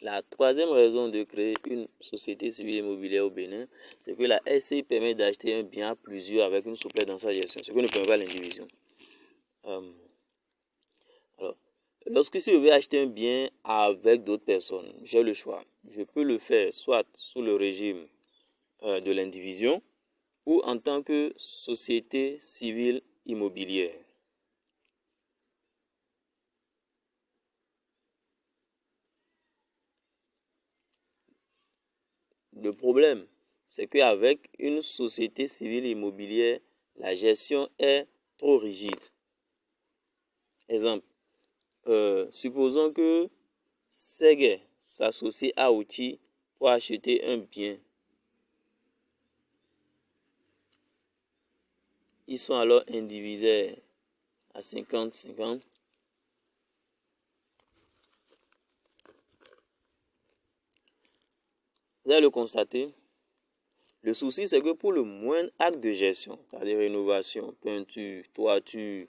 La troisième raison de créer une société civile immobilière au Bénin, c'est que la SCI permet d'acheter un bien à plusieurs avec une souplesse dans sa gestion, ce que ne permet pas l'indivision. Alors, lorsque si je veux acheter un bien avec d'autres personnes, j'ai le choix. Je peux le faire soit sous le régime de l'indivision ou en tant que société civile immobilière. Le problème, c'est qu'avec une société civile immobilière, la gestion est trop rigide. Exemple, supposons que Ségué s'associe à Outil pour acheter un bien. Ils sont alors indivisaires à 50-50. Vous allez le constater. Le souci, c'est que pour le moindre acte de gestion, c'est-à-dire rénovation, peinture, toiture,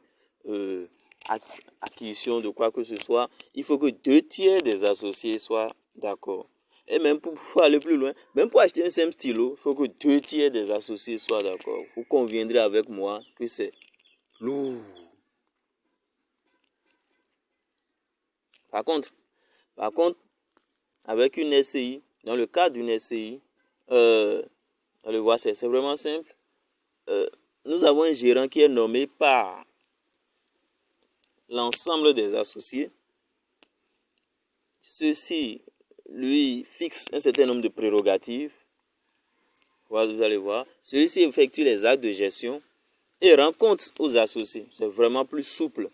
acquisition de quoi que ce soit, il faut que 2/3 des associés soient d'accord. Et même pour aller plus loin, même pour acheter un simple stylo, il faut que 2/3 des associés soient d'accord. Vous conviendrez avec moi que c'est lourd. Par contre, avec une SCI, dans le cadre d'une SCI, on le voit, c'est vraiment simple. Nous avons un gérant qui est nommé par l'ensemble des associés. Ceux-ci lui fixent un certain nombre de prérogatives. Vous allez voir. Celui-ci effectue les actes de gestion et rend compte aux associés. C'est vraiment plus souple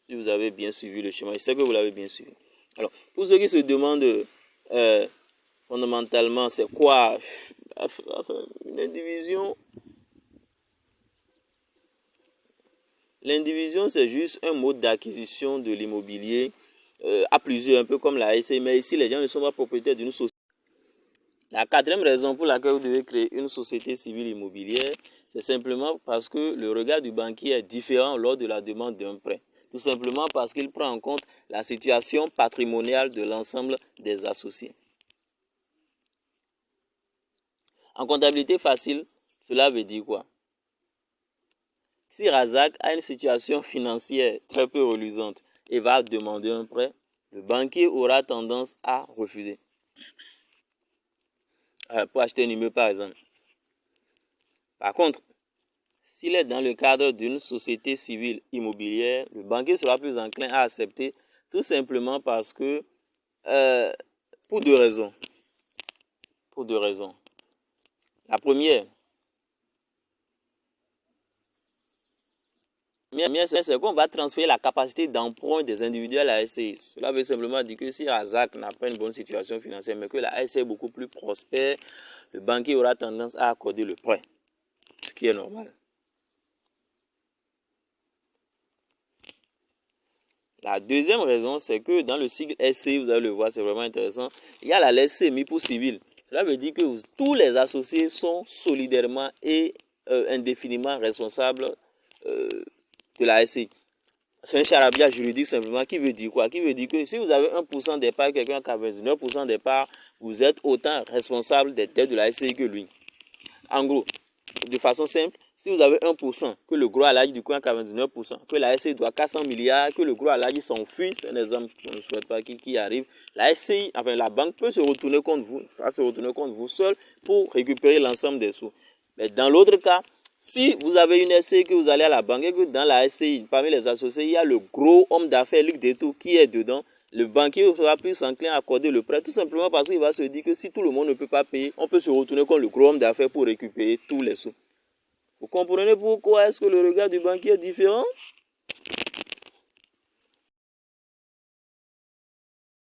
si vous avez bien suivi le schéma. Je sais que vous l'avez bien suivi. Alors, pour ceux qui se demandent fondamentalement c'est quoi une indivision, l'indivision c'est juste un mode d'acquisition de l'immobilier à plusieurs, un peu comme la SCI, mais ici les gens ne sont pas propriétaires d'une société. La quatrième raison pour laquelle vous devez créer une société civile immobilière, c'est simplement parce que le regard du banquier est différent lors de la demande d'un prêt. Tout simplement parce qu'il prend en compte la situation patrimoniale de l'ensemble des associés. En comptabilité facile, cela veut dire quoi? Si Razak a une situation financière très peu reluisante et va demander un prêt, le banquier aura tendance à refuser. Pour acheter un immeuble par exemple. Par contre, s'il est dans le cadre d'une société civile immobilière, le banquier sera plus enclin à accepter, tout simplement parce que, pour deux raisons. La première, c'est qu'on va transférer la capacité d'emprunt des individuels à la SCI. Cela veut simplement dire que si Razak n'a pas une bonne situation financière, mais que la SCI est beaucoup plus prospère, le banquier aura tendance à accorder le prêt, ce qui est normal. La deuxième raison, c'est que dans le sigle SCI, vous allez le voir, c'est vraiment intéressant, il y a la lettre C mise pour civil. Cela veut dire que tous les associés sont solidairement et indéfiniment responsables de la SCI. C'est un charabia juridique simplement qui veut dire quoi? Qui veut dire que si vous avez 1% des parts, quelqu'un qui a 29% des parts, vous êtes autant responsable des dettes de la SCI que lui. En gros, de façon simple, si vous avez 1%, que le gros Aladji du coin a 99%, que la SCI doit 400 milliards, que le gros Aladji s'enfuit, c'est un exemple qu'on ne souhaite pas qui arrive, la SCI, enfin la banque peut se retourner contre vous, seul pour récupérer l'ensemble des sous. Mais dans l'autre cas, si vous avez une SCI que vous allez à la banque et que dans la SCI, parmi les associés, il y a le gros homme d'affaires Luc Deto qui est dedans, le banquier sera plus enclin à accorder le prêt, tout simplement parce qu'il va se dire que si tout le monde ne peut pas payer, on peut se retourner contre le gros homme d'affaires pour récupérer tous les sous. Vous comprenez pourquoi est-ce que le regard du banquier est différent?